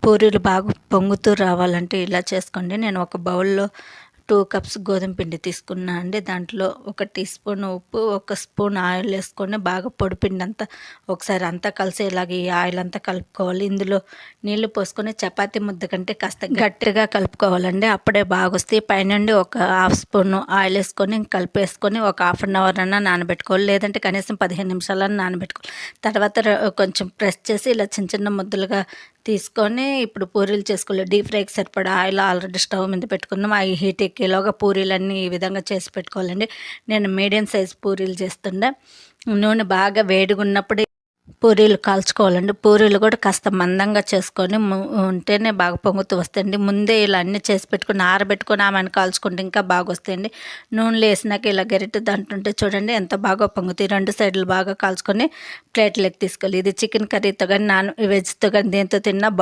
పూరీలు బాగా పొంగుతూ రావాలంటే ఇలా చేసుకోండి. నేను ఒక బౌల్‌లో 2 కప్స్ గోధుమ పిండి తీసుకున్నా అండి. దాంట్లో ఒక టీ స్పూన్ ఉప్పు, ఒక స్పూన్ ఆయిల్ వేసుకొని బాగా పొడి పిండంతా ఒకసారి అంతా కలిసేలాగా ఈ ఆయిల్ అంతా కలుపుకోవాలి. ఇందులో నీళ్లు పోసుకొని చపాతీ ముద్ద కంటే కాస్త గట్టిగా కలుపుకోవాలండి. అప్పుడే బాగొస్తాయి. పైనుండి ఒక హాఫ్ స్పూన్ ఆయిల్ వేసుకొని కలిపేసుకొని ఒక హాఫ్ అన్ అవర్ అన్నా నానబెట్టుకోవాలి. లేదంటే కనీసం 15 నిమిషాలన్నా నానబెట్టుకోవాలి. తర్వాత కొంచెం ప్రెస్ చేసి ఇలా చిన్న చిన్న ముద్దలుగా తీసుకొని ఇప్పుడు పూరీలు చేసుకోవాలి. డీప్ ఫ్రైకి సరిపడా ఆయిల్ ఆల్రెడీ స్టవ్ మీద పెట్టుకున్నాం. అవి హీట్ ఎక్కేలోగా పూరీలన్నీ ఈ విధంగా చేసి పెట్టుకోవాలండి. నేను మీడియం సైజ్ పూరీలు చేస్తుండే. నూనె బాగా వేడిగా ఉన్నప్పుడు పూరీలు కాల్చుకోవాలండి. పూరీలు కూడా కాస్త మందంగా చేసుకొని ఉంటేనే బాగా పొంగుతూ వస్తాయండి. ముందే ఇలా అన్నీ చేసి పెట్టుకుని ఆరబెట్టుకొని ఆమెను కాల్చుకుంటే ఇంకా బాగా వస్తాయండి. నూనెలో వేసినాక ఇలా గరిటె దాంట్లో చూడండి ఎంత బాగా పొంగుతాయి. 2 సైడ్లు బాగా కాల్చుకొని ప్లేట్లోకి తీసుకోవాలి. ఇది చికెన్ కర్రీతో కానీ నాన్ వెజ్తో కానీ దేంతో తిన్నా